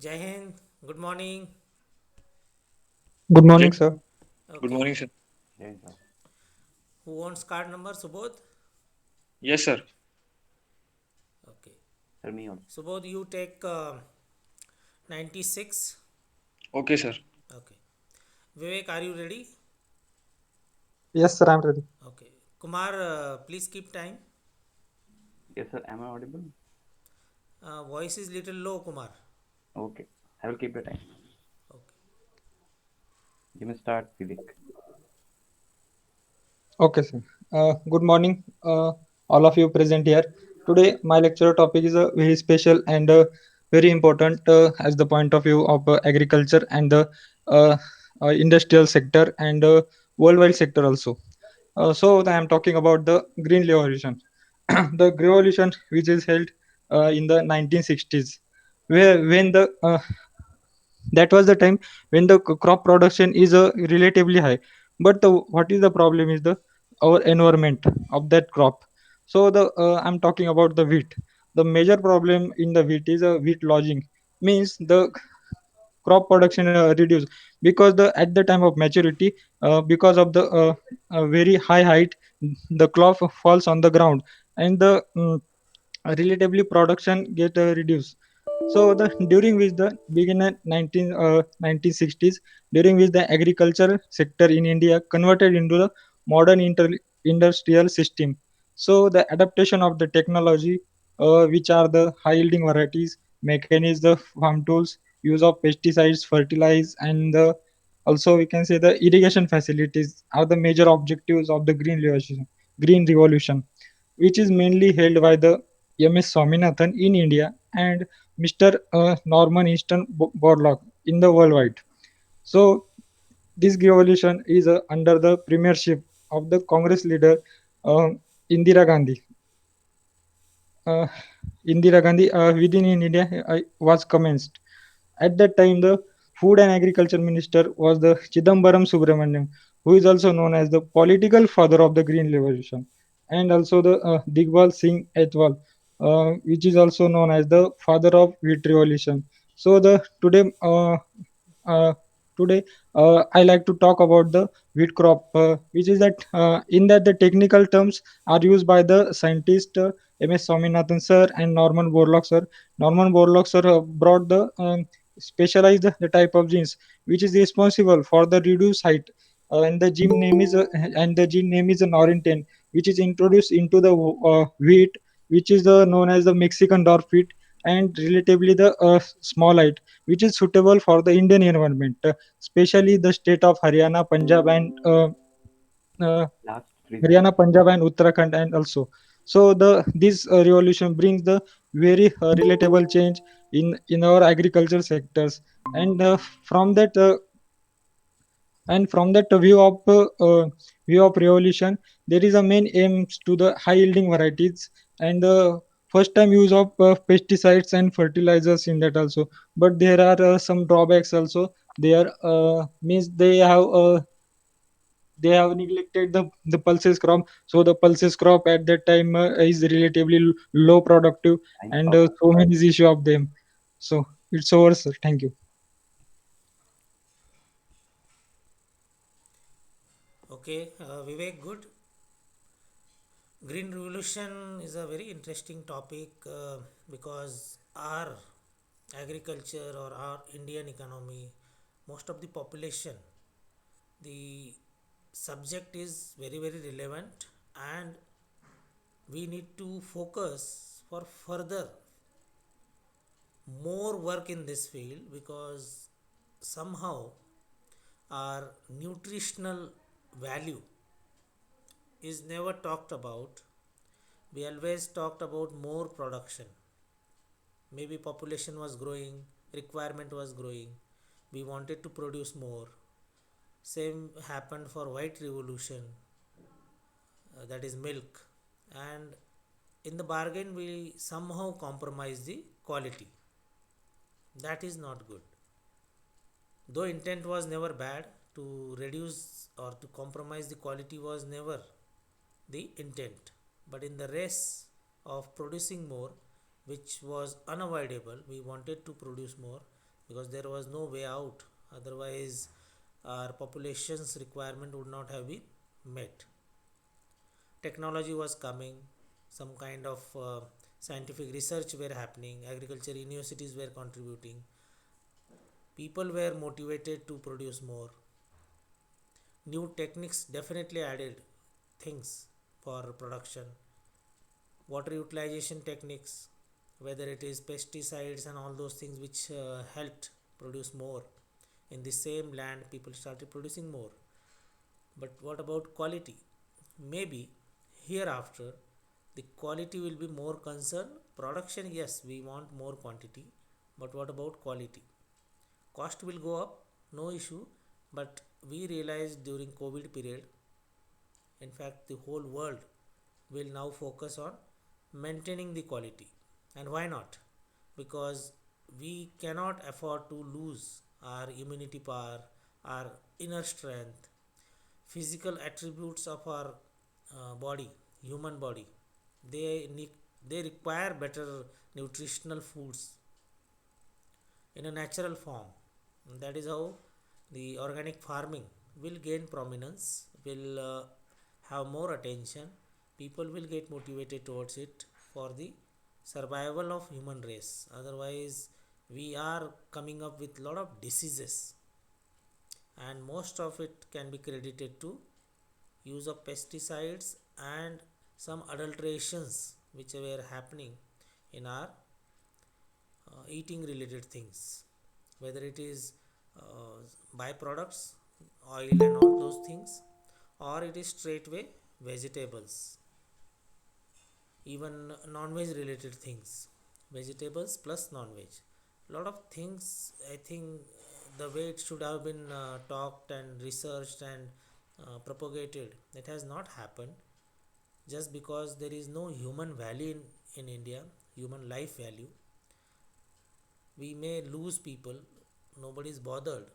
Jai Hind, good morning. Good Jay, morning, sir. good Okay, morning, sir. Yes, sir. who wants card number? Subodh? Yes, sir. Okay, Sir, me also. Subodh, you take 96. Okay, sir. Okay, Vivek, are you ready? Yes, sir, I'm ready. Okay, Kumar, please keep time. Yes, sir. Am I audible? Voice is little low, Kumar. Okay. I will keep the time. Okay, You may start, Vivek. Okay, sir. Good morning, all of you present here. Today, my lecture topic is very special and very important as the point of view of agriculture and the uh, industrial sector and worldwide sector also. So, I am talking about the Green Revolution. The Green Revolution, which is held in the 1960s, where when the that was the time when the crop production is relatively high, but what is the problem is the our environment of that crop. So the I'm talking about the wheat. The major problem in the wheat is wheat lodging, means the crop production reduced because the at the time of maturity, because of the very high height, the crop falls on the ground, and the relatively production get reduced. So the during which the begin at 1960s, during which the agriculture sector in India converted into the modern industrial system. So the adaptation of the technology, which are the high yielding varieties, mechanisms, the farm tools, use of pesticides, fertilize, and also we can say the irrigation facilities are the major objectives of the green revolution. Green revolution, which is mainly held by the MS Swaminathan in India and Mr. Norman Easton Borlaug in the worldwide. So this revolution is under the premiership of the Congress leader uh, Indira Gandhi. Uh, Indira Gandhi within in India was commenced. At that time, the Food and Agriculture Minister was the Chidambaram Subramaniam, who is also known as the political father of the Green Revolution, and also the Digbal Singh Etwal, which is also known as the father of Wheat Revolution. So the uh, today I like to talk about the wheat crop, which is that in that the technical terms are used by the scientist MS Swaminathan sir and Norman Borlaug sir. Norman Borlaug sir brought the specialized the type of genes which is responsible for the reduced height, and the gene name is an Norintane, which is introduced into the wheat, which is known as the Mexican dwarf wheat, and relatively the small height, which is suitable for the Indian environment, especially the state of uh, Last 3 seconds. Haryana, Punjab, and Uttarakhand, and also. So the this revolution brings the very relatable change in our agriculture sectors, and from that view of revolution, there is a main aims to the high yielding varieties and the first time use of pesticides and fertilizers in that also. But there are some drawbacks also. There means they have neglected the pulses crop. So the pulses crop at that time is relatively low productive, Time and stop. so many is issue of them. So it's over, sir. Thank you. okay, Vivek, good. Green Revolution is a very interesting topic because our agriculture or our Indian economy, most of the population, the subject is very, very relevant, and we need to focus for further more work in this field because somehow our nutritional value is never talked about. We always talked about more production. Maybe population was growing, requirement was growing, we wanted to produce more. Same happened for white revolution, that is milk, and in the bargain we somehow compromise the quality. That is not good. Though intent was never bad, to reduce or to compromise the quality was never the intent. But in the race of producing more, which was unavoidable, we wanted to produce more. because there was no way out. Otherwise, our population's requirement would not have been met. Technology was coming, some kind of scientific research were happening, agriculture universities were contributing, people were motivated to produce more. New techniques definitely added things for production. Water utilization techniques, whether it is pesticides and all those things which helped produce more. In the same land, people started producing more. But what about quality? Maybe hereafter the quality will be more concerned. Production, yes, we want more quantity, but what about quality? Cost will go up, no issue, but we realized during COVID period, in fact, the whole world will now focus on maintaining the quality. And why not? Because we cannot afford to lose our immunity power, our inner strength, physical attributes of our body, human body. They need, they require better nutritional foods in a natural form. And that is how the organic farming will gain prominence, will have more attention. People will get motivated towards it for the survival of human race. Otherwise, we are coming up with lot of diseases, and most of it can be credited to use of pesticides and some adulterations which were happening in our eating related things, whether it is byproducts, oil and all those things, or it is straightway vegetables, even non-veg related things, vegetables plus non-veg. Lot of things, I think the way it should have been talked and researched and propagated, it has not happened, just because there is no human value in India, human life value. We may lose people, nobody is bothered.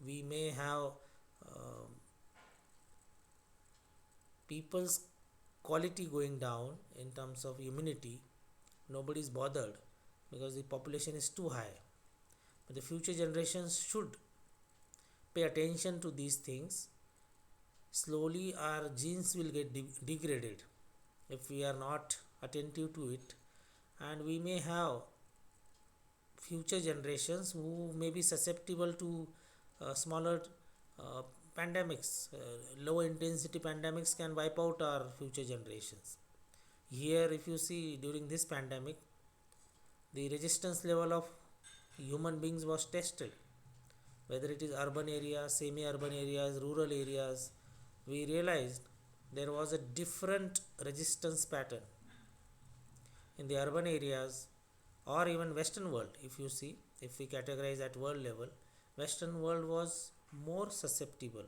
We may have uh, people's quality going down in terms of immunity, nobody is bothered because the population is too high. But the future generations should pay attention to these things. Slowly our genes will get degraded if we are not attentive to it, and we may have future generations who may be susceptible to smaller uh, pandemics. Low intensity pandemics can wipe out our future generations. Here, if you see, during this pandemic, the resistance level of human beings was tested, whether it is urban areas, semi urban areas, rural areas. We realized there was a different resistance pattern in the urban areas, or even western world. If you see, if we categorize at world level, western world was more susceptible,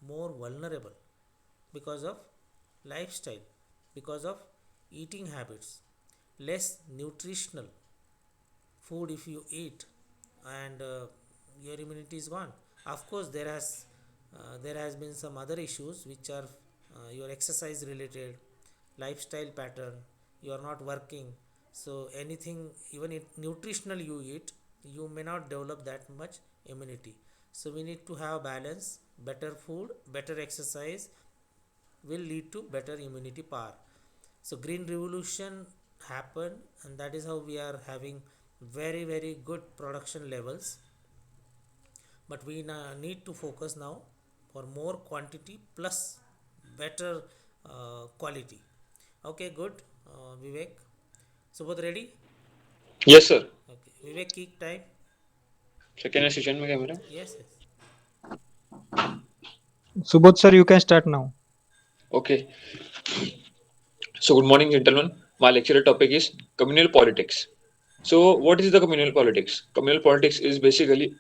more vulnerable, because of lifestyle, because of eating habits, less nutritional food if you eat, and your immunity is gone. Of course, there has been some other issues which are your exercise related, lifestyle pattern. You are not working, so anything, even if nutritional you eat, you may not develop that much immunity. So we need to have balance. Better food, better exercise will lead to better immunity power. So green revolution happened, and that is how we are having very good production levels. But we need to focus now for more quantity plus better quality. Okay, good. Vivek, Subodh, ready? Yes, sir. Okay, Vivek, keep time. Second session में क्या मेरा? Yes, yes. Subodh sir, you can start now. Okay. So good morning, gentlemen. My lecture topic is communal politics. So what is the communal politics? Communal politics is basically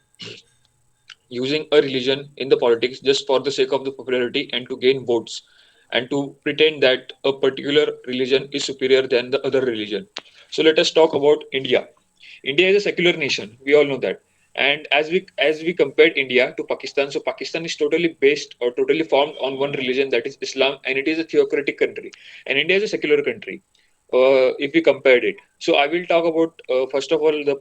using a religion in the politics just for the sake of the popularity and to gain votes and to pretend that a particular religion is superior than the other religion. So let us talk about India. India is a secular nation. We all know that. And as we compared India to Pakistan, so Pakistan is totally based or totally formed on one religion, that is Islam, and it is a theocratic country. And India is a secular country. If we compared it, so I will talk about first of all the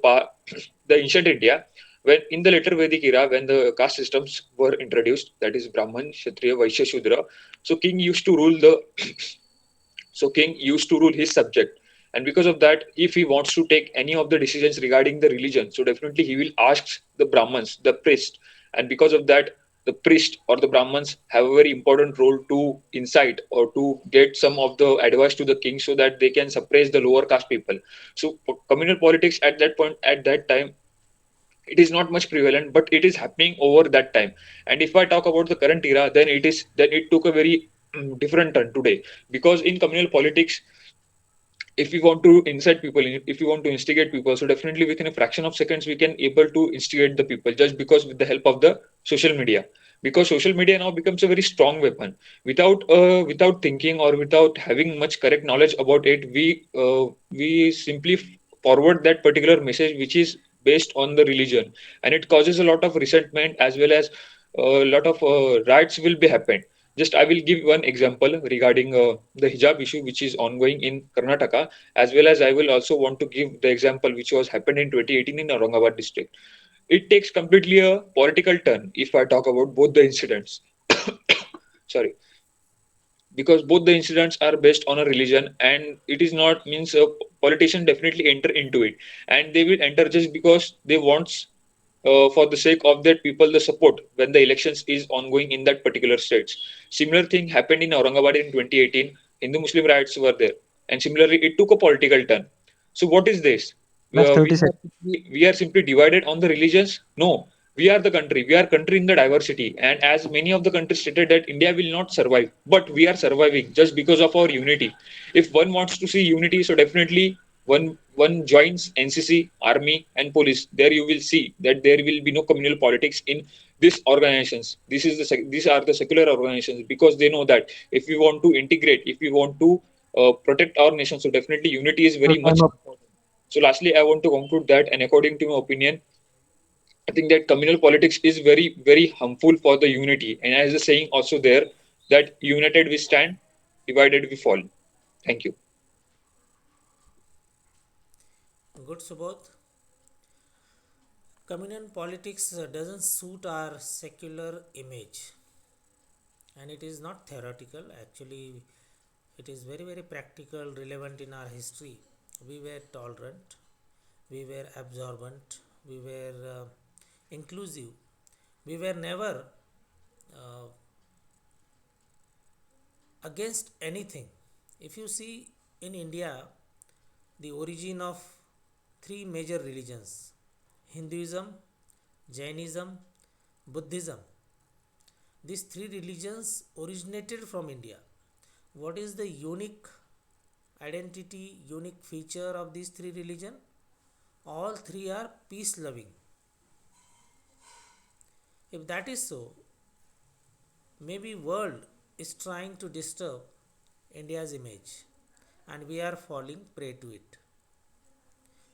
the ancient India. when in the later Vedic era, when the caste systems were introduced, that is Brahman, Kshatriya, Vaishya, Shudra, so king used to rule the so king used to rule his subject, and because of that, if he wants to take any of the decisions regarding the religion, so definitely he will ask the Brahmins, the priest, and because of that, the priest or the Brahmins have a very important role to incite or to get some of the advice to the king so that they can suppress the lower caste people. So communal politics at that point, at that time, it is not much prevalent, but it is happening over that time. And if I talk about the current era, then it took a very different turn today, because in communal politics, if we want to incite people, if we want to instigate people, so definitely within a fraction of seconds we can able to instigate the people, just because with the help of the social media. Because social media now becomes a very strong weapon. Without thinking or without having much correct knowledge about it, we simply forward that particular message which is based on the religion, and it causes a lot of resentment, as well as a lot of riots will be happened. Just I will give one example regarding the hijab issue which is ongoing in Karnataka, as well as I will also want to give the example which was happened in 2018 in Aurangabad district. It takes completely a political turn if I talk about both the incidents. Sorry, because both the incidents are based on a religion, and it is not means a politician definitely enter into it, and they will enter just because they want for the sake of that people the support when the elections is ongoing in that particular states. Similar thing happened in Aurangabad in 2018. Hindu Muslim riots were there, and similarly it took a political turn. So what is this? Last 30 seconds. We are simply divided on the religions? No, we are the country. We are country in the diversity, and as many of the countries stated that India will not survive, but we are surviving just because of our unity. If one wants to see unity, so definitely one joins NCC, army, and police. There you will see that there will be no communal politics in these organizations. These are the secular organizations, because they know that if we want to integrate, if we want to protect our nation, so definitely unity is So very time much up. important. So lastly, I want to conclude that, and according to my opinion, I think that communal politics is very, very harmful for the unity. And as the saying also there, that united we stand, divided we fall. Thank you. Good, Subodh. Communal politics doesn't suit our secular image, and it is not theoretical. Actually, it is very, very practical, relevant in our history. We were tolerant, we were absorbent, we were inclusive. We were never uh, against anything. If you see in India, the origin of three major religions: Hinduism, Jainism, Buddhism. These three religions originated from India. What is the unique identity, unique feature of these three religions? All three are peace loving. If that is so, maybe world is trying to disturb India's image, and we are falling prey to it.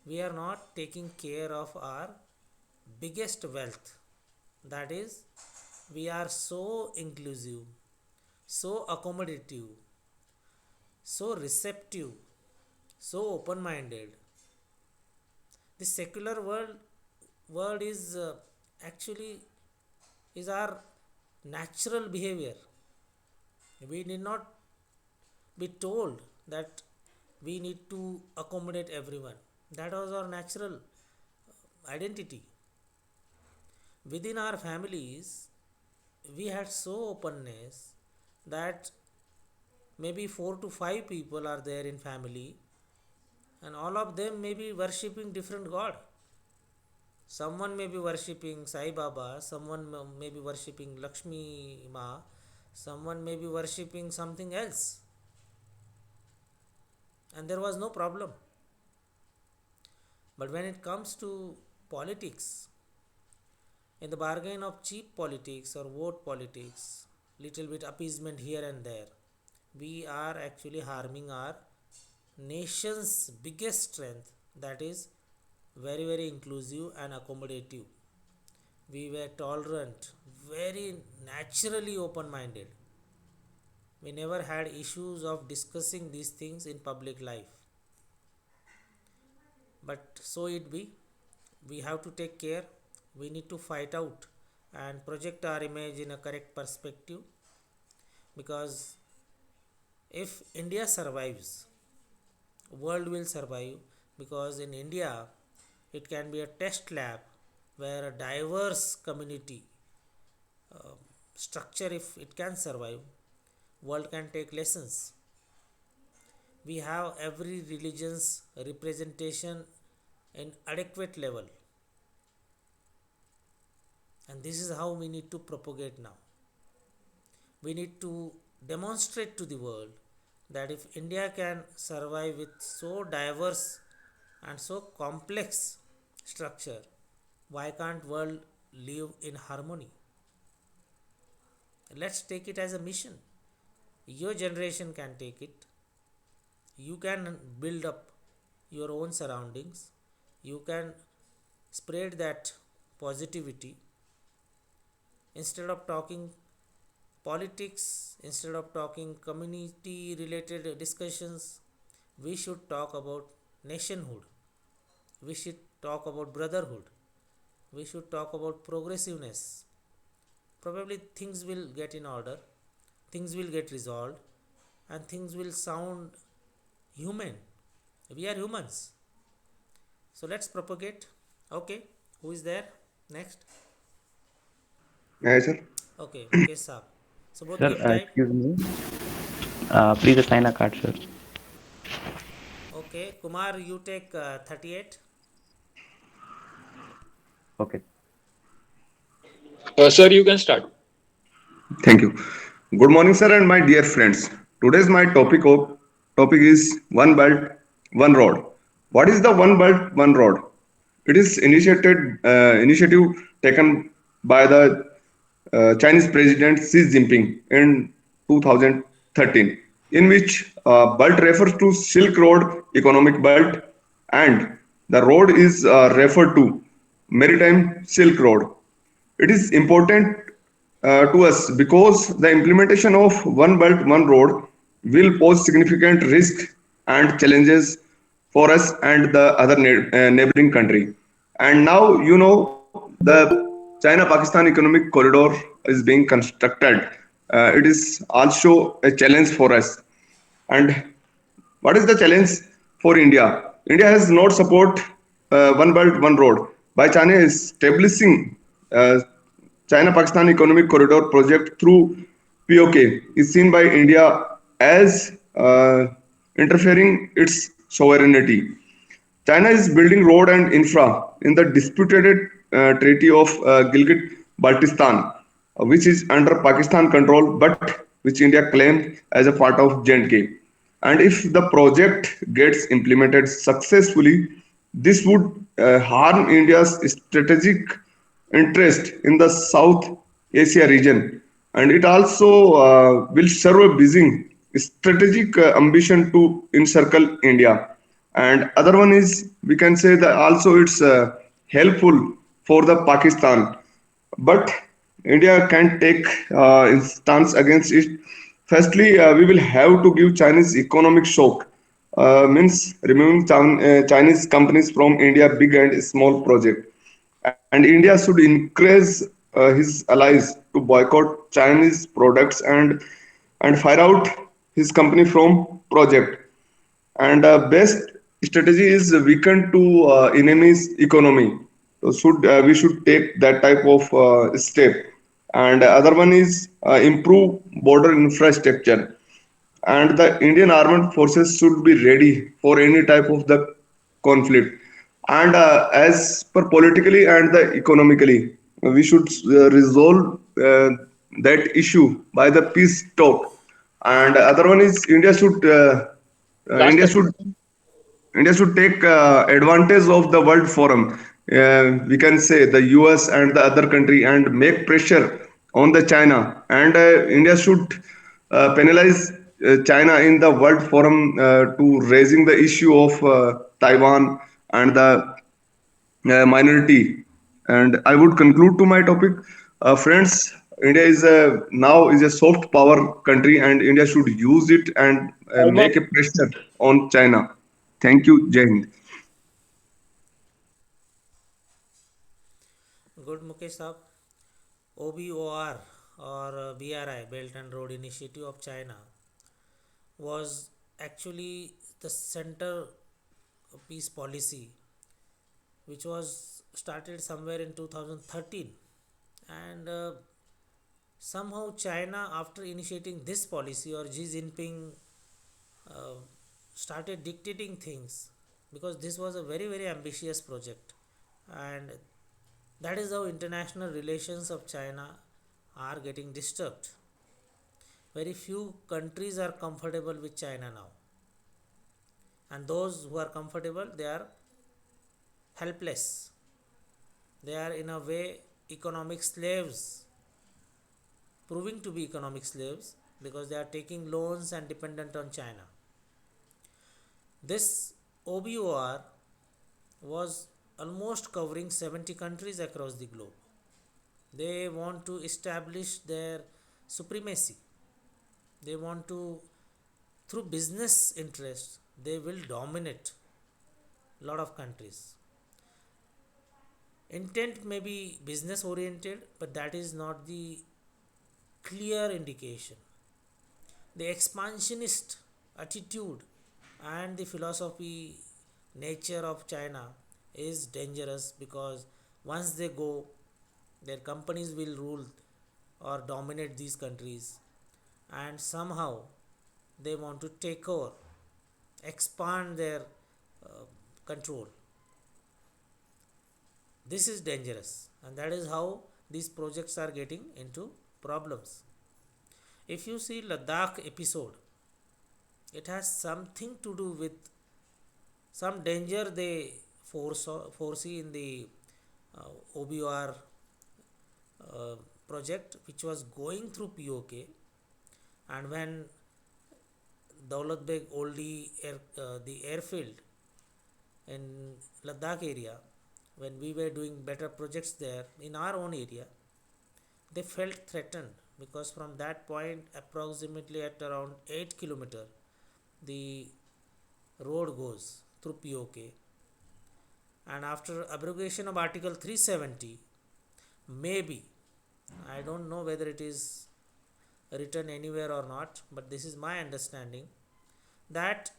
We are not taking care of our biggest wealth. That is, we are so inclusive, so accommodative, so receptive, so open minded. The secular world is actually is our natural behavior. We need not be told that we need to accommodate everyone. That was our natural identity. Within our families, we had so openness that maybe 4 to 5 people are there in family, and all of them may be worshipping different god. Someone may be worshipping Sai Baba, someone may be worshipping Lakshmi Ma, someone may be worshipping something else, and there was no problem. But when it comes to politics, in the bargain of cheap politics or vote politics, little bit appeasement here and there, we are actually harming our nation's biggest strength, that is very, very inclusive and accommodative. We were tolerant, very naturally open minded. We never had issues of discussing these things in public life. But so it be, we have to take care. We need to fight out and project our image in a correct perspective, because if India survives, world will survive, because in India it can be a test lab where a diverse community structure, if it can survive, world can take lessons. We have every religion's representation in adequate level, and this is how we need to propagate now. We need to demonstrate to the world that if India can survive with so diverse and so complex structure, why can't world live in harmony? Let's take it as a mission. Your generation can take it. You can build up your own surroundings. You can spread that positivity. Instead of talking politics, instead of talking community related discussions, we should talk about nationhood. We should talk about brotherhood. We should talk about progressiveness. Probably things will get in order, things will get resolved, and things will sound human. We are humans. So let's propagate. Okay, who is there? Next. Yes, sir. Okay, Mukesh Saab. So both Sir, give time. excuse me. Please assign a card, sir. Okay, Kumar, you take 38. Okay. Sir, you can start. Thank you. Good morning, sir, and my dear friends. Today's my topic is one belt, one road. What is the one belt, one road? It is initiative taken by the Chinese President Xi Jinping in 2013, in which belt refers to Silk Road economic belt, and the road is referred to Maritime Silk Road. It is important to us because the implementation of one belt one road will pose significant risk and challenges for us and the other neighboring country. And now the China Pakistan economic corridor is being constructed. It is also a challenge for us. And what is the challenge for India? India has not support one belt one road by China establishing uh, China-Pakistan Economic Corridor project through POK is seen by India as interfering its sovereignty. China is building road and infra in the disputed Treaty of Gilgit-Baltistan, which is under Pakistan control, but which India claimed as a part of J&K. And if the project gets implemented successfully, this would harm India's strategic interest in the South Asia region, and it also will serve a busy strategic ambition to encircle India. And other one is we can say that also it's helpful for the Pakistan, but India can take stance against it. Firstly, we will have to give Chinese economic shock, means removing Chinese companies from India big and small project. And India should encourage his allies to boycott Chinese products and fire out his company from project. And best strategy is weaken to enemy's economy. So we should take that type of step. And other one is improve border infrastructure, and the Indian armed forces should be ready for any type of the conflict. And as per politically and the economically, we should resolve that issue by the peace talk. And other one is Last India 30 should seconds. India should take advantage of the World Forum. We can say the US and the other country and make pressure on the China. And India should penalize China in the World Forum to raising the issue of Taiwan and the minority. And I would conclude to my topic, friends. India is now is a soft power country, and India should use it and Time up. make a pressure on China. Thank you, Jai Hind. Good, Mukesh Saab. OBOR or BRI, Belt and Road Initiative of China, was actually the center piece policy which was started somewhere in 2013. And somehow China, after initiating this policy, or Xi Jinping uh, started dictating things, because this was a very very ambitious project. And that is how international relations of China are getting disturbed. Very few countries are comfortable with China now, and those who are comfortable, they are helpless. They are in a way economic slaves, proving to be economic slaves, because they are taking loans and dependent on China. This OBOR was almost covering 70 countries across the globe. They want to establish their supremacy. They want to, through business interests, they will dominate a lot of countries. Intent may be business oriented, but that is not the clear indication. The expansionist attitude and the philosophy nature of China is dangerous, because once they go, their companies will rule or dominate these countries, and somehow they want to take over, expand their uh, control. This is dangerous, and that is how these projects are getting into problems. If you see Ladakh episode, it has something to do with some danger they foresee in the OBR project, which was going through POK. And when Daulat Beg Oldie the airfield in Ladakh area, when we were doing better projects there in our own area, they felt threatened, because from that point, approximately at around 8 kilometer, the road goes through POK. And after abrogation of Article 370, maybe, I don't know whether it is written anywhere or not, but this is my understanding, that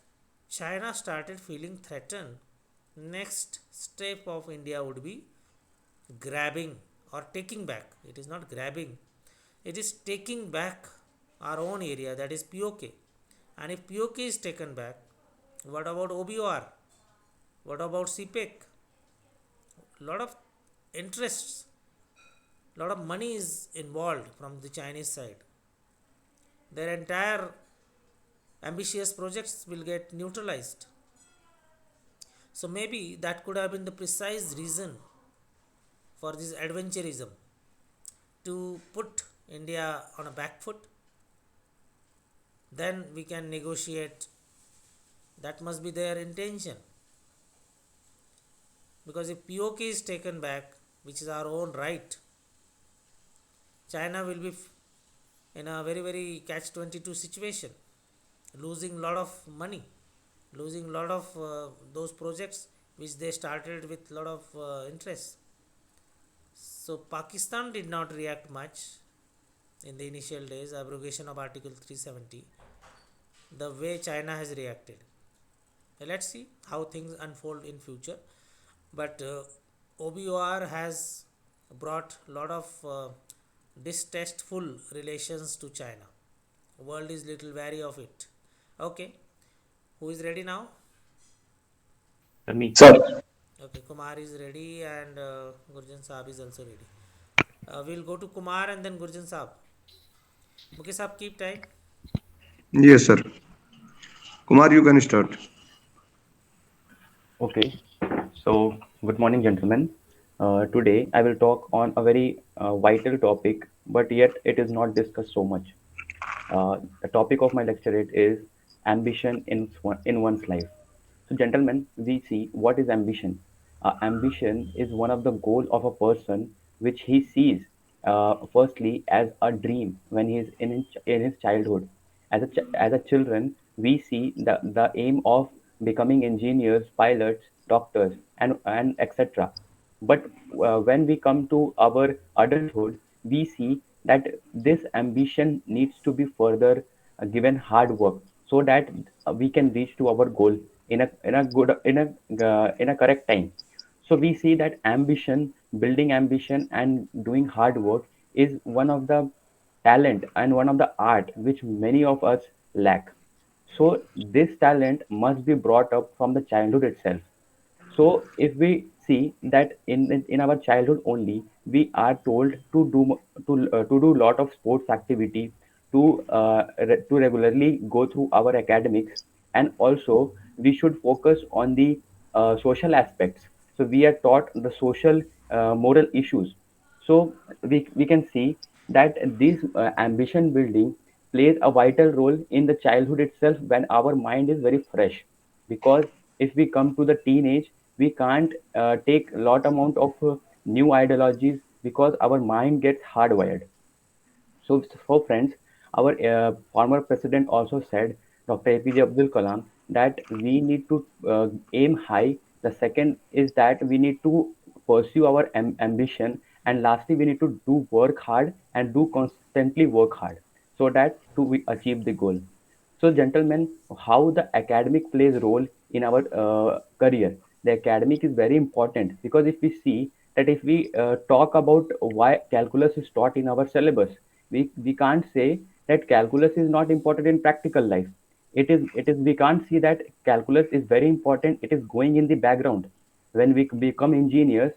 China started feeling threatened. Next step of India would be grabbing or taking back. It is not grabbing, it is taking back our own area, that is POK. And if POK is taken back, what about OBOR? What about CPEC? Lot of interests, lot of money is involved from the Chinese side. Their entire ambitious projects will get neutralized. So maybe that could have been the precise reason for this adventurism, to put India on a back foot. Then we can negotiate. That must be their intention. Because if POK is taken back, which is our own right, China will be in a very very catch 22 situation, losing lot of money, losing lot of those projects which they started with lot of interest. So Pakistan did not react much in the initial days, abrogation of Article 370, the way China has reacted. Let's see how things unfold in future. But OBOR has brought a lot of distasteful relations to China. World is little wary of it. Okay, who is ready now? Me. Sir, Okay, Kumar is ready, and Gurjant Saab is also ready. We'll go to Kumar and then Gurjant Saab. Mukesh Saab, keep time. yes, sir. Kumar, you can start. Okay. So, good morning, gentlemen. Today, I will talk on a very vital topic, but yet it is not discussed so much. The topic of my lecture is ambition in one's life. So, gentlemen, we see what is ambition. Ambition is one of the goal of a person which he sees firstly as a dream when he is in his childhood. As a children, we see the aim of becoming engineers, pilots, doctors, and etc. But when we come to our adulthood, we see that this ambition needs to be further given hard work so that we can reach to our goal in a correct time. So we see that ambition, building ambition and doing hard work is one of the talent and one of the art which many of us lack. So this talent must be brought up from the childhood itself. So if we see that in our childhood only, we are told to do lot of sports activity, to regularly go through our academics, and also we should focus on the social aspects. So we are taught the social moral issues. So we can see that this ambition building plays a vital role in the childhood itself when our mind is very fresh, because if we come to the teenage, we can't take lot amount of new ideologies because our mind gets hardwired. So, friends, our former president also said, Dr. APJ Abdul Kalam, that we need to aim high. The second is that we need to pursue our ambition, and lastly, we need to do work hard and do constantly work hard so that to we achieve the goal. So, gentlemen, how the academic plays role in our career. The academic is very important because if we see that if we talk about why calculus is taught in our syllabus, we can't say that calculus is not important in practical life. It is we can't see that calculus is very important. It is going in the background. When we become engineers,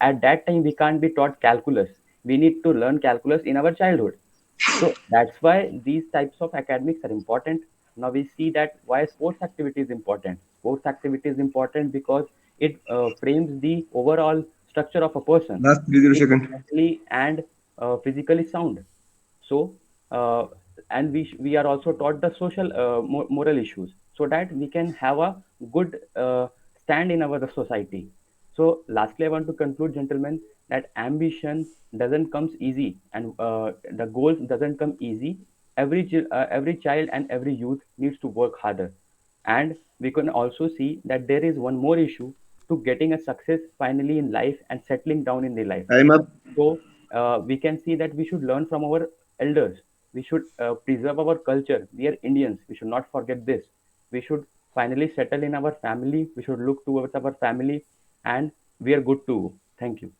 at that time we can't be taught calculus. We need to learn calculus in our childhood, so that's why these types of academics are important. Now we see that why sports activity is important. Sports activity is important because it frames the overall structure of a person, Last 30 being seconds. mentally and physically sound. So, and we are also taught the social moral issues so that we can have a good stand in our society. So, lastly, I want to conclude, gentlemen, that ambition doesn't comes easy, and the goals doesn't come easy. Every child and every youth needs to work harder, and we can also see that there is one more issue to getting a success finally in life and settling down in the life. Time up. So we can see that we should learn from our elders. We should preserve our culture. We are Indians. We should not forget this. We should finally settle in our family. We should look towards our family, and we are good to go. Thank you.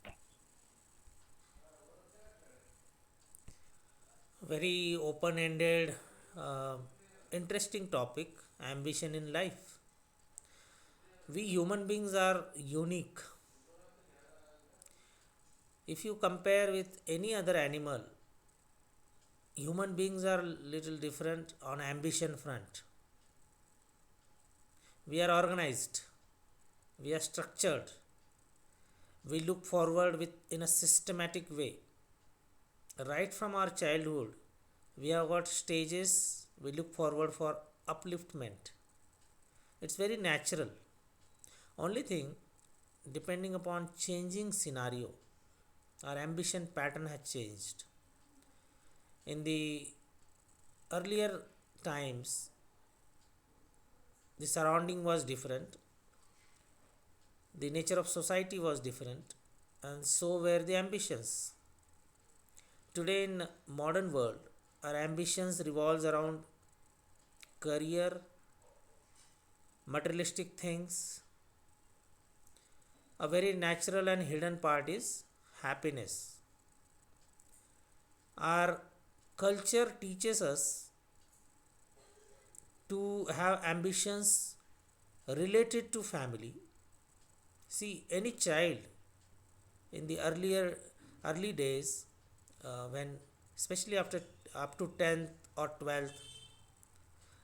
Very open ended, uh, interesting topic, ambition in life. We human beings are unique. If you compare with any other animal, human beings are little different on ambition front. We are organized, we are structured, we look forward with in a systematic way. Right from our childhood, we have got stages we look forward for upliftment. It's very natural. Only thing, depending upon changing scenario, our ambition pattern has changed. In the earlier times, the surrounding was different, the nature of society was different, and so were the ambitions. Today in modern world, our ambitions revolves around career, materialistic things. A very natural and hidden part is happiness. Our culture teaches us to have ambitions related to family. See, any child in the early days, when especially after up to 10th or 12th,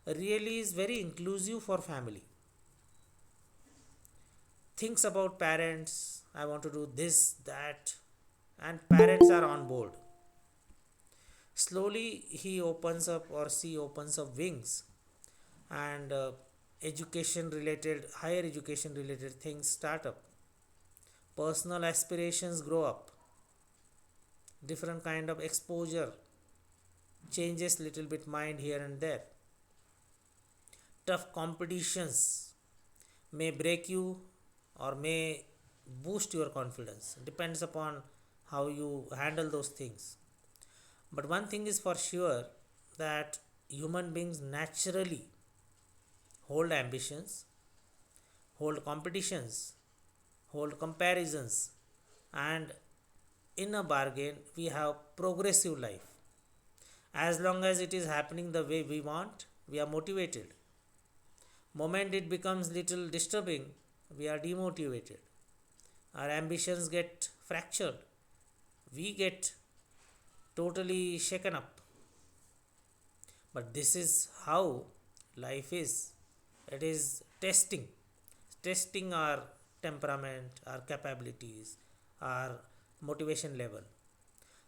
really is very inclusive for family. Thinks about parents, I want to do this, that, and parents are on board. Slowly he opens up or she opens up wings, and education related, higher education related things start up. Personal aspirations grow up. Different kind of exposure changes little bit mind here and there. Tough competitions may break you or may boost your confidence. Depends upon how you handle those things. But one thing is for sure, that human beings naturally hold ambitions, hold competitions, hold comparisons, and in a bargain, we have progressive life. As long as it is happening the way we want, we are motivated. Moment it becomes little disturbing, we are demotivated. Our ambitions get fractured. We get totally shaken up. But this is how life is. It is testing our temperament, our capabilities, our motivation level.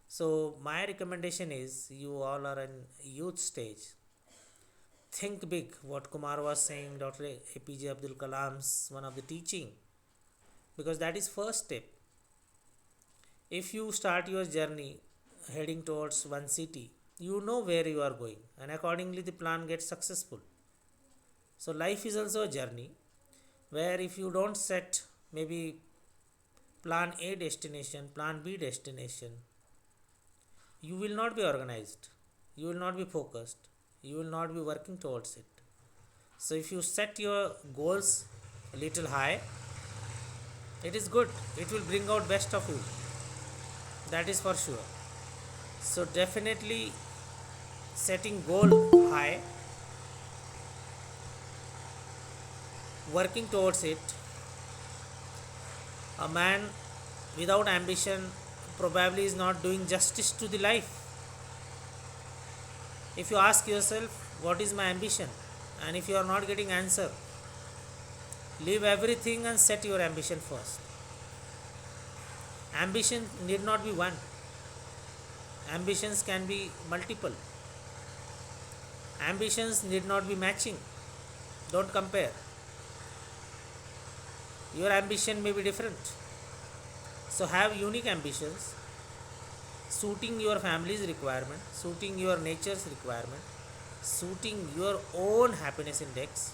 So my recommendation is, you all are in youth stage. Think big. What Kumar was saying, Dr. APJ Abdul Kalam's one of the teaching, because that is first step. If you start your journey heading towards one city, you know where you are going, and accordingly the plan gets successful. So life is also a journey where if you don't set maybe plan A destination, plan B destination, you will not be organized, you will not be focused, you will not be working towards it. So if you set your goals a little high, it is good, it will bring out best of you, that is for sure. So definitely setting goal high, working towards it. A man without ambition probably is not doing justice to the life. If you ask yourself, what is my ambition, and if you are not getting answer, leave everything and set your ambition first. Ambition need not be one, ambitions can be multiple, ambitions need not be matching. Don't compare, your ambition may be different. So have unique ambitions suiting your family's requirement, suiting your nature's requirement, suiting your own happiness index.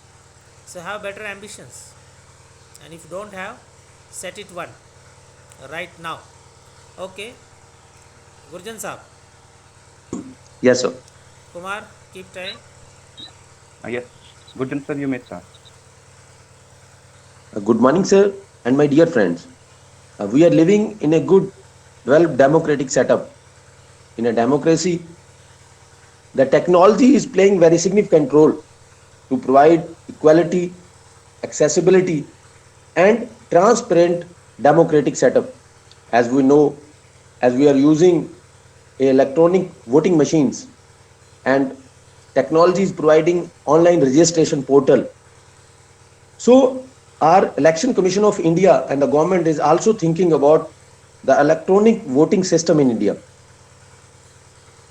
So have better ambitions, and if you don't have, set it one right now. Okay, Gurjant Saab. Yes, sir. Kumar, keep time. Yes, Gurjant sir, you may start. Good morning, sir, and my dear friends. We are living in a good, developed democratic setup. In a democracy, the technology is playing very significant role to provide equality, accessibility, and transparent democratic setup. As we know, as we are using electronic voting machines, and technology is providing online registration portal. So our Election Commission of India and the government is also thinking about the electronic voting system in India.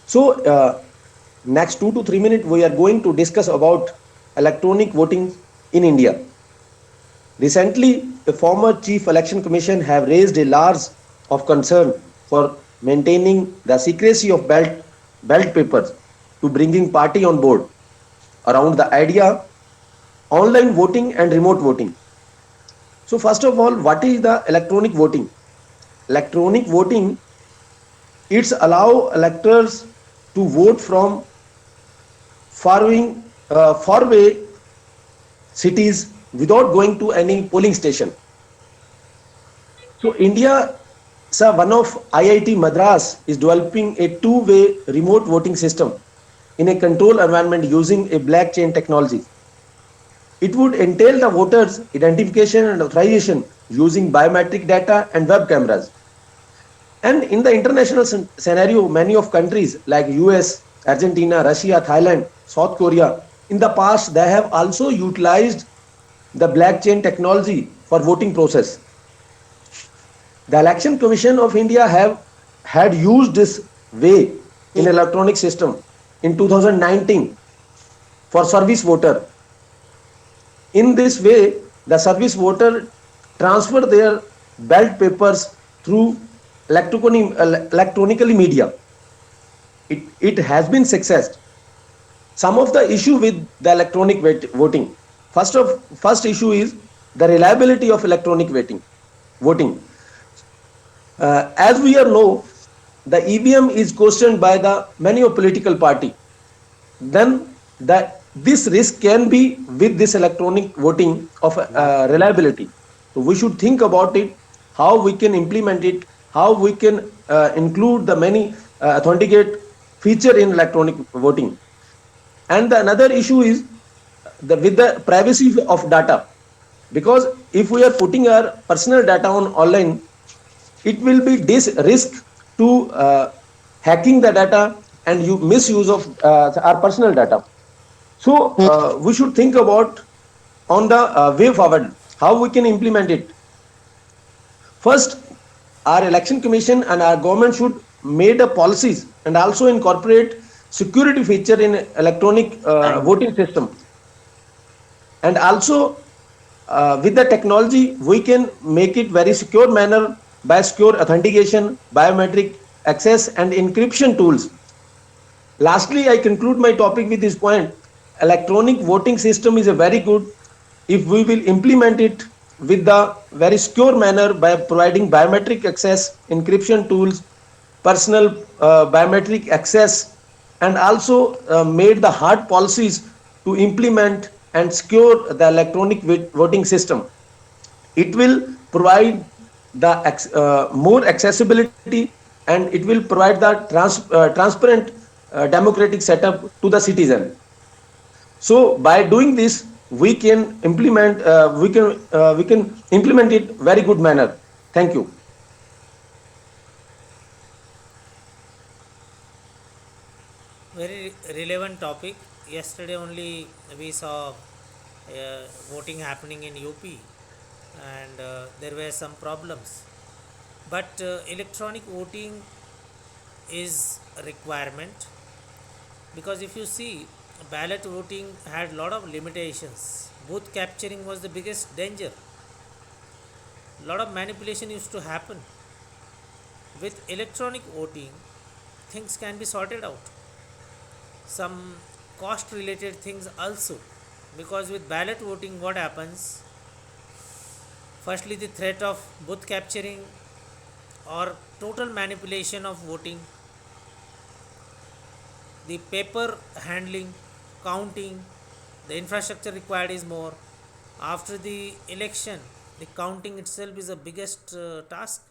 So next 2 to 3 minutes we are going to discuss about electronic voting in India. Recently, the former Chief Election Commission have raised a large of concern for maintaining the secrecy of ballot papers to bringing party on board around the idea online voting and remote voting. So first of all, what is the electronic voting? Electronic voting, it's allow electors to vote from far away cities without going to any polling station. So India, sir, one of IIT Madras is developing a two-way remote voting system in a control environment using a blockchain technology. It would entail the voters' identification and authorization using biometric data and web cameras. And in the international scenario, many of countries like US, Argentina, Russia, Thailand, South Korea, in the past, they have also utilized the blockchain technology for voting process. The Election Commission of India have had used this way in electronic system in 2019 for service voter. In this way, the service voter transfer their ballot papers through electronically media. It has been success. Some of the issue with the electronic voting. First issue is the reliability of electronic voting. voting. As we all know, the EVM is questioned by the many of political party. Then this risk can be with this electronic voting of reliability. So we should think about it, how we can implement it, how we can include the many authenticate feature in electronic voting. And the another issue is with the privacy of data, because if we are putting our personal data on online, it will be this risk to hacking the data and you misuse of our personal data. So we should think about on the way forward how we can implement it. First, our election commission and our government should made a policies and also incorporate security feature in electronic voting system. And also with the technology we can make it very secure manner by secure authentication, biometric access and encryption tools. Lastly, I conclude my topic with this point. Electronic voting system is a very good if we will implement it with the very secure manner by providing biometric access, encryption tools, personal biometric access, and also made the hard policies to implement and secure the electronic voting system. It will provide the more accessibility and it will provide the transparent democratic setup to the citizen. So by doing this we can implement we can implement it very good manner. Thank you. Very relevant topic. Yesterday only we saw voting happening in UP, and there were some problems. But electronic voting is a requirement, because if you see, ballot voting had lot of limitations. Booth capturing was the biggest danger. Lot of manipulation used to happen. With electronic voting, things can be sorted out. Some cost related things also, because with ballot voting what happens, firstly the threat of booth capturing or total manipulation of voting, the paper handling, counting, the infrastructure required is more. After the election, the counting itself is the biggest task,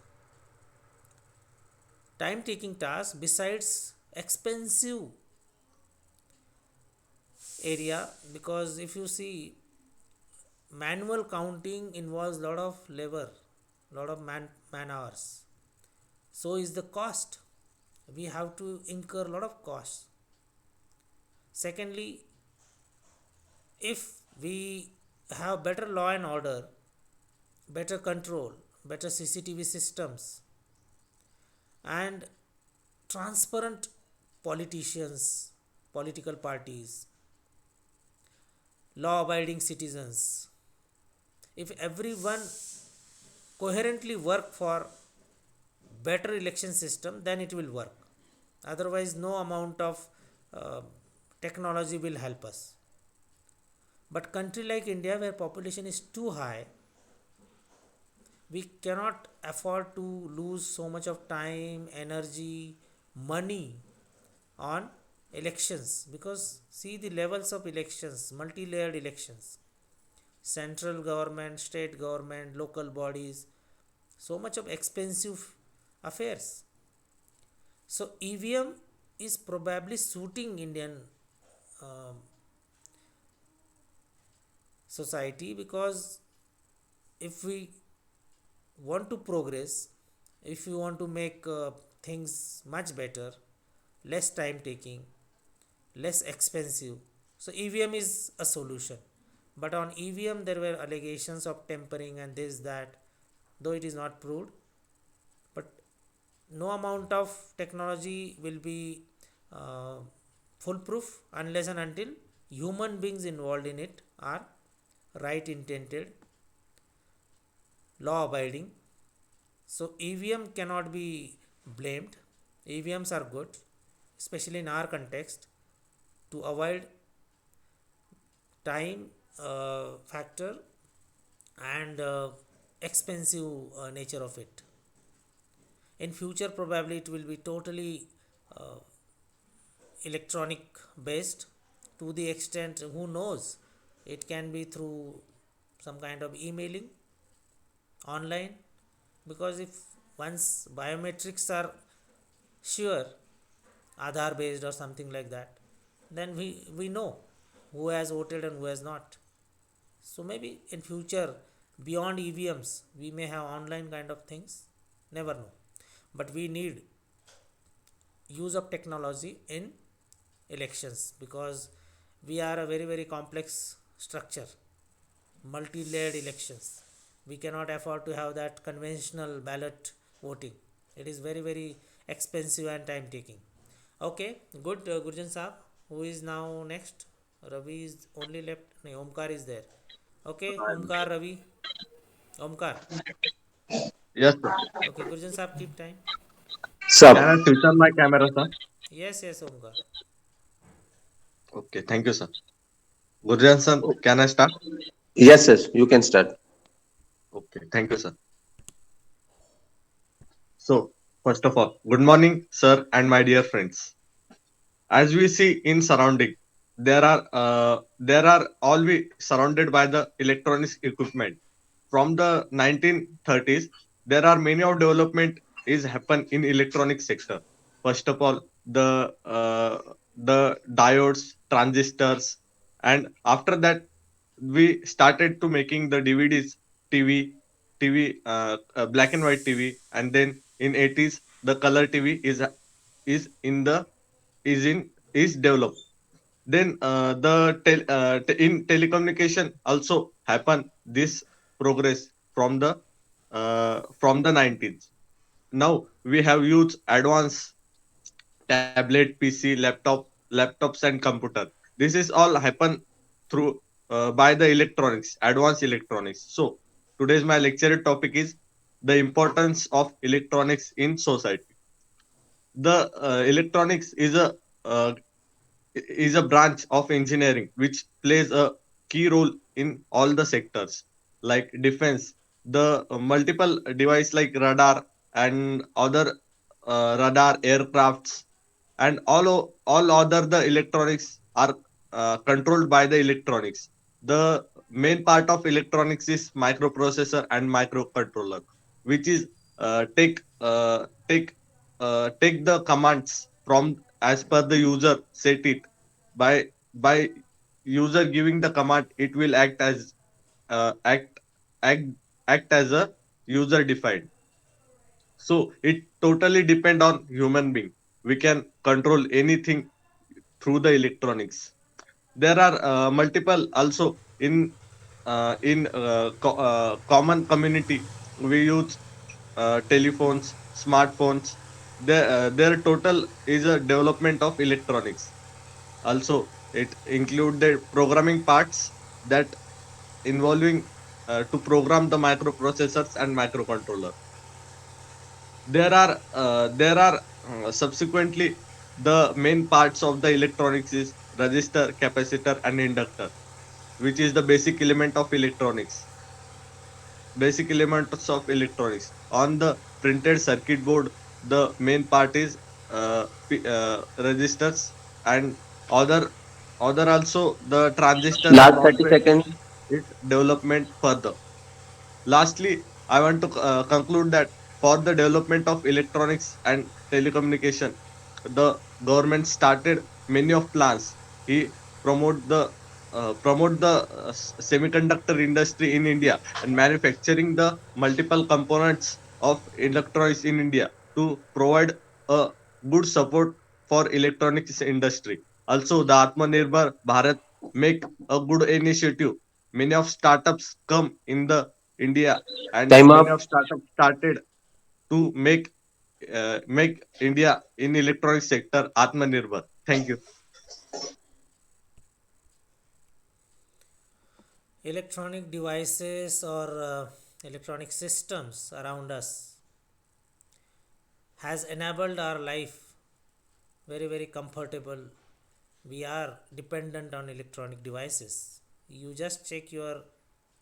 time taking task, besides expensive area, because if you see, manual counting involves lot of labor, lot of man hours. So is the cost. We have to incur lot of costs. Secondly, if we have better law and order, better control, better CCTV systems, and transparent politicians, political parties, law abiding citizens, if everyone coherently work for better election system, then it will work. Otherwise no amount of uh, technology will help us. But country like India, where population is too high, we cannot afford to lose so much of time, energy, money on elections, because see the levels of elections, multi-layered elections, central government, state government, local bodies, so much of expensive affairs. So EVM is probably suiting Indian um society, because if we want to progress, if we want to make things much better, less time taking, less expensive, so EVM is a solution. But on EVM there were allegations of tampering and this that, though it is not proved. But no amount of technology will be uh, foolproof unless and until human beings involved in it are right intended, law abiding. So EVM cannot be blamed. EVMs are good, especially in our context, to avoid time factor and expensive nature of it. In future, probably it will be totally uh, electronic based, to the extent, who knows, it can be through some kind of emailing online. Because if once biometrics are sure, Aadhaar based or something like that, then we know who has voted and who has not. So maybe in future, beyond EVMs, we may have online kind of things. Never know. But we need use of technology in elections, because we are a very very complex structure, multi-layered elections. We cannot afford to have that conventional ballot voting. It is very very expensive and time taking. Okay, good. Gurjant Saab, who is now next? Ravi is only left. No, Omkar is there. Okay, Omkar, Ravi. Omkar. Yes, sir. Okay, Gurjant Saab, keep time. Can I Sub. switch on my camera, sir? Yes, yes, Omkar. Okay, thank you, sir. Gurjant, sir, can I start? Yes, yes, you can start. Okay, thank you, sir. So, first of all, good morning, sir, and my dear friends. As we see in surrounding, there are all we surrounded by the electronics equipment. From the 1930s, there are many of development is happen in electronic sector. First of all, the diodes, transistors, and after that we started to making the DVDs, black and white TV, and then in 80s the color TV is in the is developed. Then in telecommunication also happen this progress from the 19th. Now we have used advanced tablet, PC, laptops and computer. This is all happen through by the electronics, advanced electronics. So today's my lecture topic is the importance of electronics in society. The electronics uh, is a branch of engineering which plays a key role in all the sectors like defense. The multiple device like radar and other radar aircrafts and all other the electronics are controlled by the electronics. The main part of electronics is microprocessor and microcontroller, which is take the commands from as per the user set it. By user giving the command, it will act as uh, act act act as a user defined. So it totally depend on human being. We can control anything through the electronics. There are multiple also in common community. We use telephones, smartphones. Their total is a development of electronics. Also, it include the programming parts that involving to program the microprocessors and microcontroller. There are subsequently the main parts of the electronics is resistor, capacitor, and inductor, which is the basic elements of electronics. On the printed circuit board, the main part is resistors and other other also the transistors and Last 30 MOSFET seconds. is development further. Lastly, I want to conclude that for the development of electronics and telecommunication, the government started many of plans. He promote the semiconductor industry in India and manufacturing the multiple components of electronics in India to provide a good support for electronics industry. Also, the Atmanirbhar Bharat make a good initiative. Many of startups come in the India, and Time many up. of startups started to make India in electronic sector Atmanirbhar. Thank you. Electronic devices or electronic systems around us has enabled our life very very comfortable. We are dependent on electronic devices. You just check your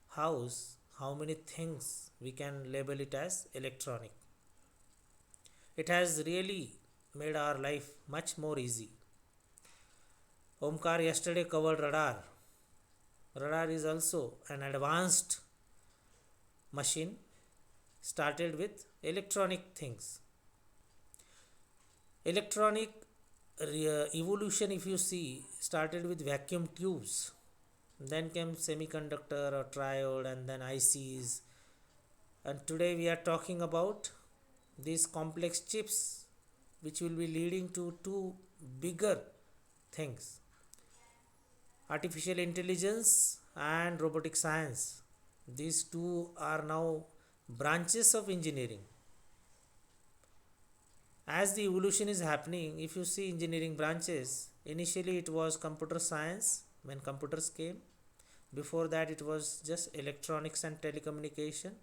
house, how many things we can label it as electronic. It has really made our life much more easy. Omkar yesterday covered radar. Radar is also an advanced machine started with electronic things. Electronic evolution, if you see, started with vacuum tubes, then came semiconductor or triode, and then ICs, and today we are talking about these complex chips which will be leading to two bigger things: artificial intelligence and robotic science. These two are now branches of engineering. As the evolution is happening, if you see engineering branches, initially it was computer science when computers came. Before that, it was just electronics and telecommunication.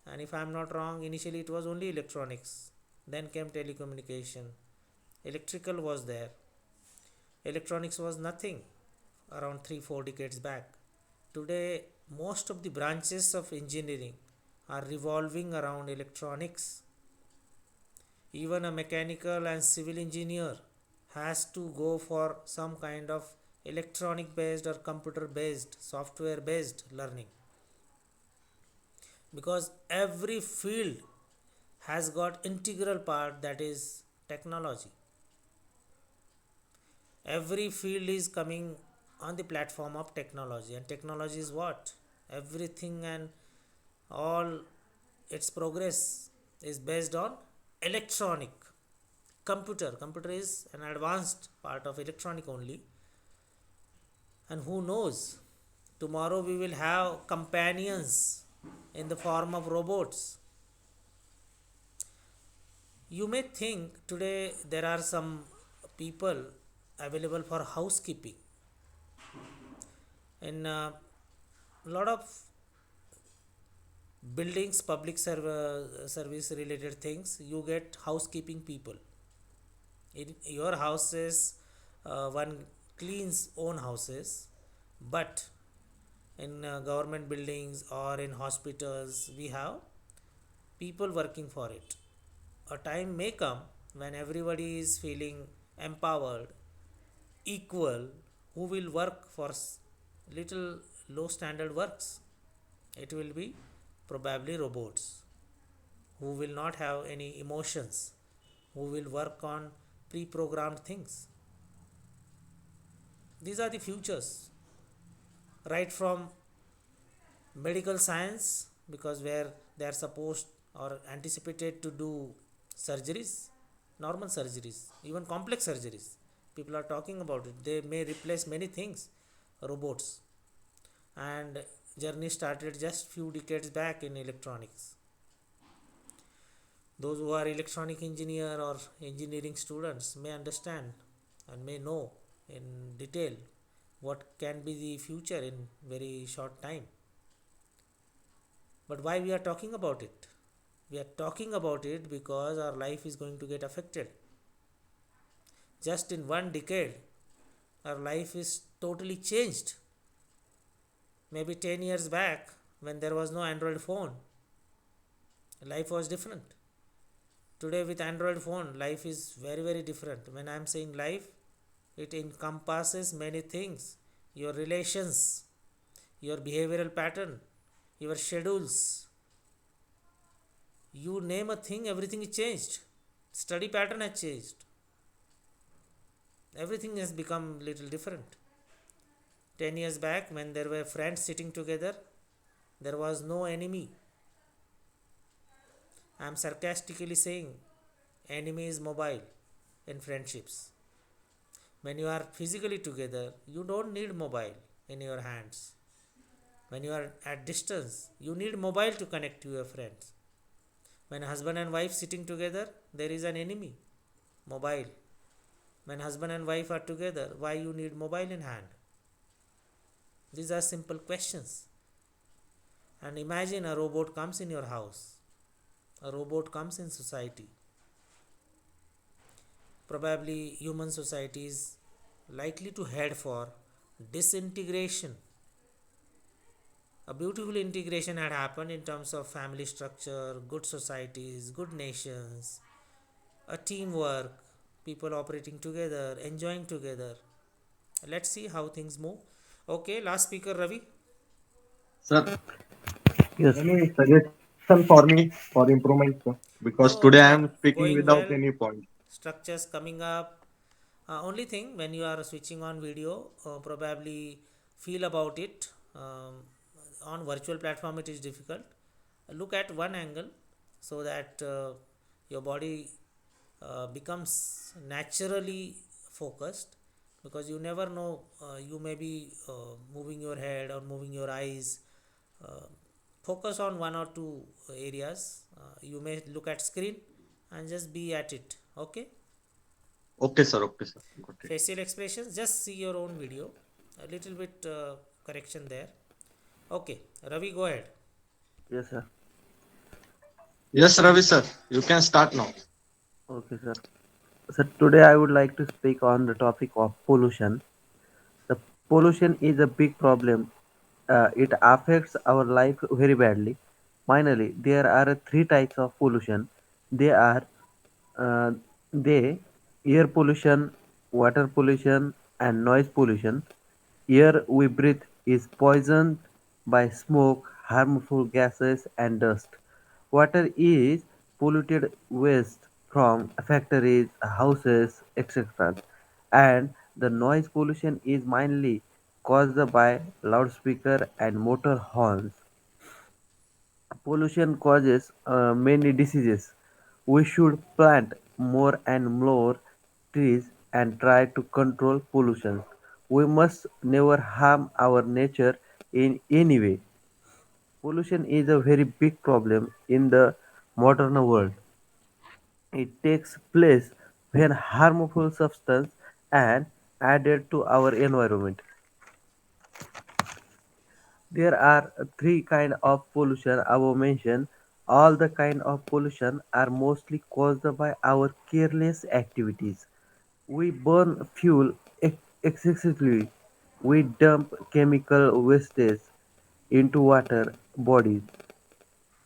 And if I am not wrong, initially it was only electronics. Then came telecommunication. Electrical was there. Electronics was nothing around 3-4 decades back. Today, most of the branches of engineering are revolving around electronics. Even a mechanical and civil engineer has to go for some kind of electronic based or computer based, software based learning, because every field has got integral part, that is technology. Every field is coming on the platform of technology, and technology is what? Everything and all its progress is based on electronic. Computer is an advanced part of electronic only, and who knows, tomorrow we will have companions in the form of robots. You may think today there are some people available for housekeeping. In a lot of buildings, public service related things, you get housekeeping people. In your houses, one cleans own houses, but in government buildings or in hospitals, we have people working for it. A time may come when everybody is feeling empowered, equal, who will work for little low standard works. It will be probably robots who will not have any emotions, who will work on pre-programmed things. These are the futures, right from medical science, because where they are supposed or anticipated to do surgeries, normal surgeries, even complex surgeries. People are talking about it. They may replace many things, robots. And journey started just few decades back in electronics. Those who are electronic engineer or engineering students may understand and may know in detail what can be the future in very short time. But why we are talking about it? We are talking about it because our life is going to get affected. Just in one decade, our life is totally changed. Maybe 10 years back, when there was no Android phone, life was different. Today with Android phone, life is very, very different. When I am saying life, it encompasses many things: your relations, your behavioral pattern, your schedules. You name a thing, everything is changed. Study pattern has changed. Everything has become little different. 10 years back, when there were friends sitting together, there was no enemy. I am sarcastically saying enemy is mobile in friendships. When you are physically together, you don't need mobile in your hands. When you are at distance, you need mobile to connect to your friends. When husband and wife sitting together, there is an enemy, mobile. When husband and wife are together, why you need mobile in hand? These are simple questions. And imagine a robot comes in your house. A robot comes in society. Probably human society is likely to head for disintegration. a beautiful integration had happened in terms of family structure, good societies, good nations, a teamwork, people operating together, enjoying together. Let's see how things move. Okay, last speaker Ravi. Sir, Yes, any suggestion for me for improvement, sir? Because No, today I am speaking going without well. any point. Structures coming up. Only thing when you are switching on video, probably feel about it. On virtual platform, it is difficult. Look at one angle so that your body becomes naturally focused, because you never know, you may be moving your head or moving your eyes. uh, Focus on one or two areas. You may look at screen and just be at it. Okay. Okay, sir. Got it. Facial expressions, just see your own video, a little bit correction there. Okay, Ravi, go ahead. yes, sir. Yes, Ravi, sir. You can start now. Okay, sir. So today I would like to speak on the topic of pollution. The pollution is a big problem. It affects our life very badly. Finally, there are three types of pollution. They are uh, they air pollution, water pollution, and noise pollution. Air we breathe is poisoned by smoke, harmful gases, and dust. Water is polluted waste from factories, houses, etc. And the noise pollution is mainly caused by loudspeaker and motor horns. Pollution causes many diseases. We should plant more and more trees and try to control pollution. We must never harm our nature in any way. Pollution is a very big problem in the modern world. It takes place when harmful substance and added to our environment. There are three kind of pollution above mentioned. All the kind of pollution are mostly caused by our careless activities. We burn fuel excessively. We dump chemical wastes into water bodies.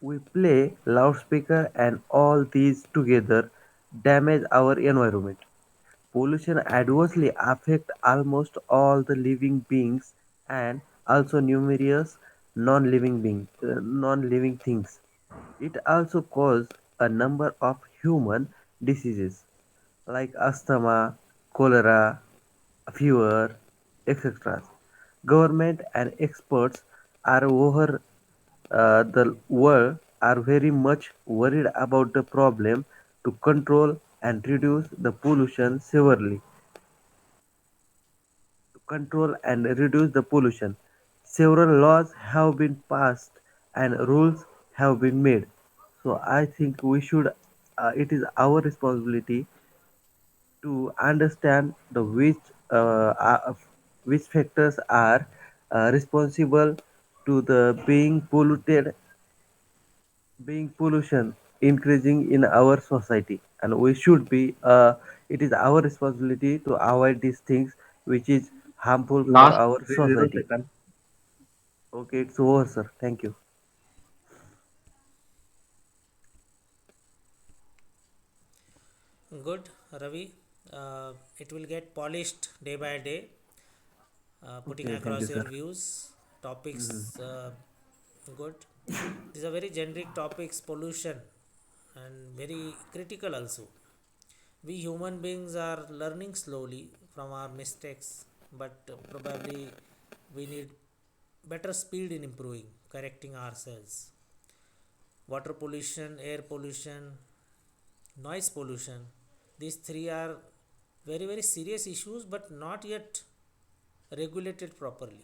We play loudspeaker and all these together damage our environment. Pollution adversely affects almost all the living beings and also numerous non-living things. It also causes a number of human diseases like asthma, cholera, fever, etc. Government and experts are over the world are very much worried about the problem to control and reduce the pollution severely. To control and reduce the pollution, several laws have been passed and rules have been made. So I think we should. It is our responsibility to understand the which factors are responsible to the being pollution increasing in our society, and we should be it is our responsibility to avoid these things which is harmful for Last our 30 society. seconds. Okay, it's over, sir. Thank you. Good, Ravi. It will get polished day by day, putting Okay, thank you, across your sir. views. Mhm. Topics, good. These are very generic topics, pollution, and very critical also. We human beings are learning slowly from our mistakes, but probably we need better speed in improving, correcting ourselves. Water pollution, air pollution, noise pollution, these three are very, very serious issues, but not yet regulated properly.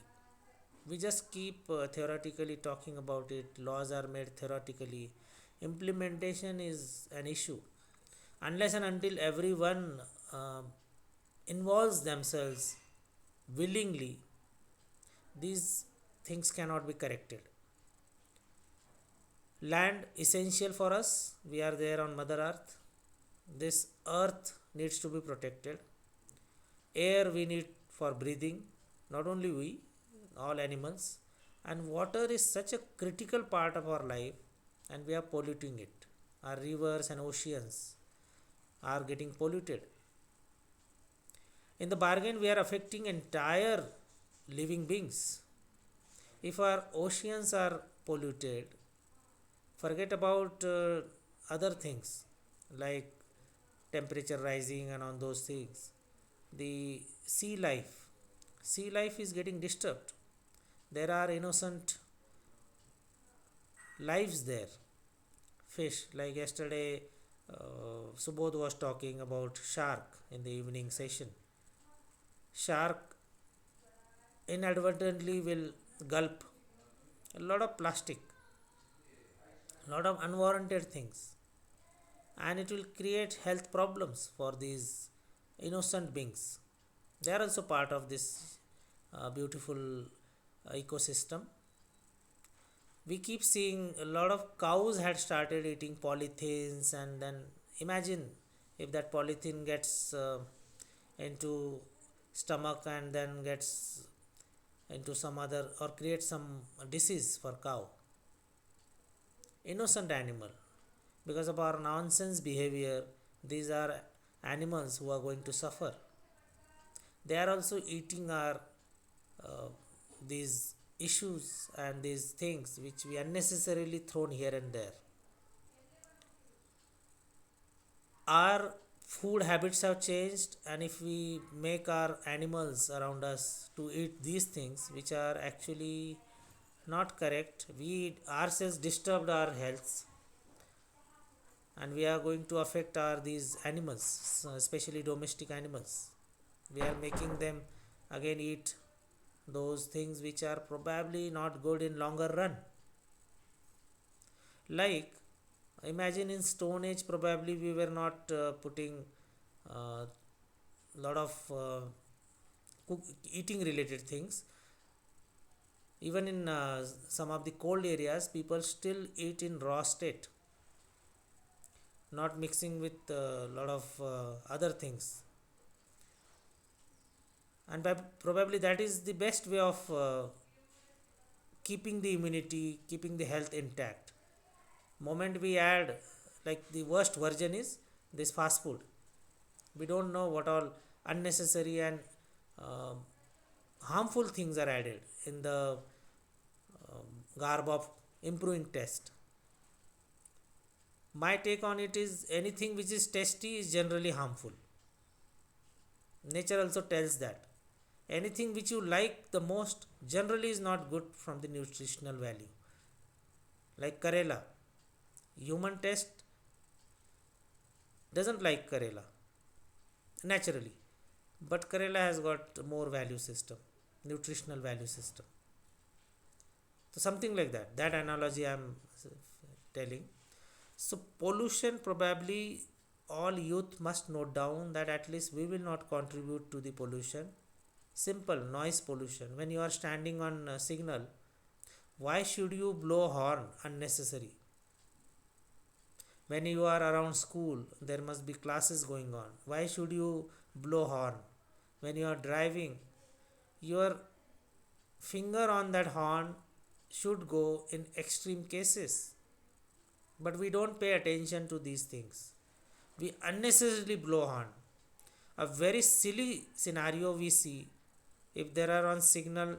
We just keep theoretically talking about it, laws are made theoretically, implementation is an issue. Unless and until everyone uh, involves themselves willingly, these things cannot be corrected. Land essential for us, we are there on Mother Earth. This earth needs to be protected. Air we need for breathing, not only we, all animals. And water is such a critical part of our life, and we are polluting it. Our rivers and oceans are getting polluted. In the bargain, we are affecting entire living beings. If our oceans are polluted, forget about other things like temperature rising and on those things. The sea life is getting disturbed. There are innocent lives there. Fish, like yesterday, Subodh was talking about shark in the evening session. Shark inadvertently will gulp a lot of plastic, a lot of unwarranted things, and it will create health problems for these innocent beings. They are also part of this beautiful ecosystem. We keep seeing a lot of cows had started eating polythenes, and then imagine if that polythene gets into stomach and then gets into some other or create some disease for cow. Innocent animal, because of our nonsense behavior, these are animals who are going to suffer. They are also eating our uh, these issues and these things which we unnecessarily thrown here and there. Our food habits have changed, and if we make our animals around us to eat these things which are actually not correct, we ourselves disturbed our health, and we are going to affect our these animals, especially domestic animals. We are making them again eat those things which are probably not good in longer run. Like, imagine in stone age probably we were not putting a lot of eating related things. Even in some of the cold areas, people still eat in raw state, not mixing with a lot of other things. And probably that is the best way of keeping the immunity, keeping the health intact. Moment we add, like the worst version is this fast food. We don't know what all unnecessary and uh, harmful things are added in the garb of improving taste. My take on it is anything which is tasty is generally harmful. Nature also tells that. Anything which you like the most generally is not good from the nutritional value. Like Karela. Human taste doesn't like Karela naturally. But Karela has got more value system, nutritional value system. So something like that. That analogy I am telling. So pollution, probably all youth must note down that at least we will not contribute to the pollution. Simple noise pollution. When you are standing on a signal, why should you blow horn unnecessary? When you are around school, there must be classes going on. Why should you blow horn? When you are driving, your finger on that horn should go in extreme cases. But we don't pay attention to these things. We unnecessarily blow horn. A very silly scenario we see if there are on signal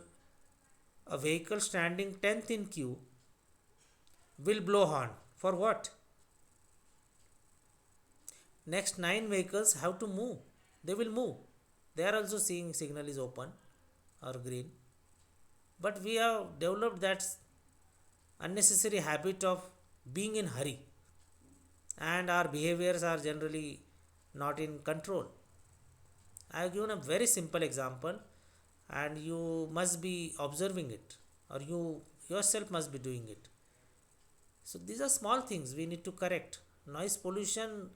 a vehicle standing 10th in queue will blow horn. For what? Next 9 vehicles have to move. They will move. They are also seeing signal is open or green. But we have developed that unnecessary habit of being in hurry, and our behaviors are generally not in control. I have given a very simple example, and you must be observing it, or you yourself must be doing it. So these are small things we need to correct. Noise pollution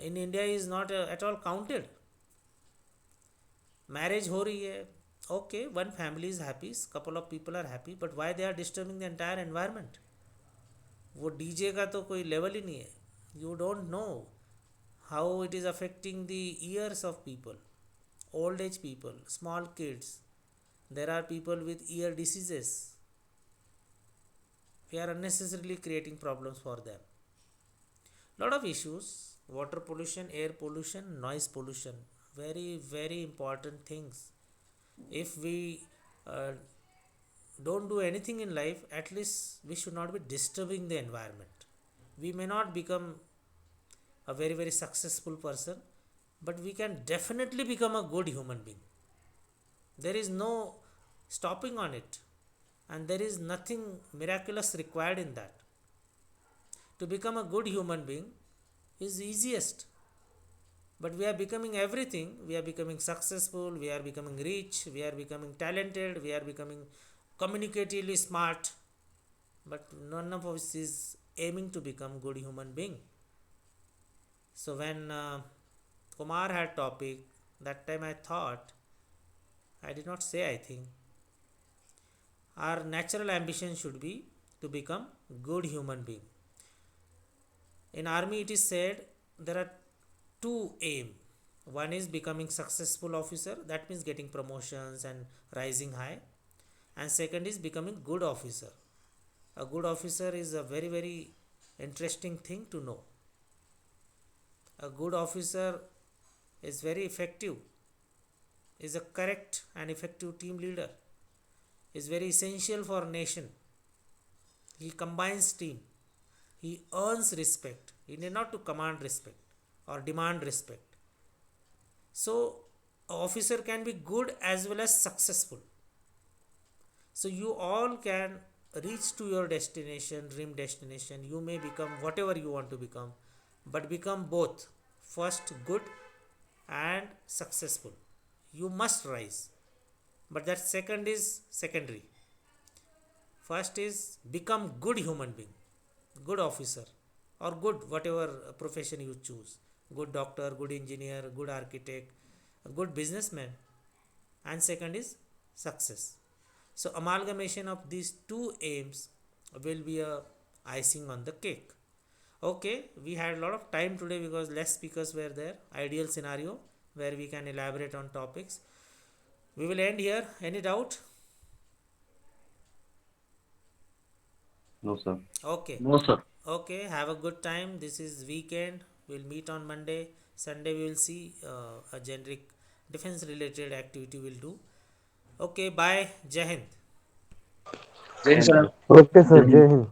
in India is not at all counted. Marriage हो रही है, okay, one family is happy, couple of people are happy, but why they are disturbing the entire environment? वो DJ का तो कोई level ही नहीं है. You don't know how it is affecting the ears of people, old age people, small kids. There are people with ear diseases. We are unnecessarily creating problems for them. Lot of issues: water pollution, air pollution, noise pollution. Very, very important things. If we uh, don't do anything in life, at least we should not be disturbing the environment. We may not become a very, very successful person, but we can definitely become a good human being. There is no stopping on it, and there is nothing miraculous required in that. To become a good human being is easiest, but we are becoming everything. We are becoming successful, we are becoming rich, we are becoming talented, we are becoming communicatively smart, but none of us is aiming to become good human being. So when Kumar had topic, that time I thought, I did not say, I think our natural ambition should be to become good human being. In army it is said there are two aim. One is becoming successful officer, that means getting promotions and rising high, and second is becoming good officer. A good officer is a very, very interesting thing to know. A good officer is very effective, is a correct and effective team leader, is very essential for a nation. He combines team, he earns respect, he need not to command respect or demand respect. So a officer can be good as well as successful. So you all can reach to your destination, dream destination. You may become whatever you want to become, but become both: first good and successful. You must rise, but that second is secondary. First is become good human being, good officer, or good whatever profession you choose. Good doctor, good engineer, good architect, a good businessman, and second is success. So amalgamation of these two aims will be a icing on the cake. Okay, we had a lot of time today because less speakers were there. Ideal scenario where we can elaborate on topics. We will end here. Any doubt? No, sir. Okay. No, sir. Okay, have a good time. This is weekend. We'll meet on Monday. Sunday we will see a generic defense related activity we'll do. Okay, bye. Jai Hind. Jai Hind, Thank sir. you. Okay, sir. Jai Hind.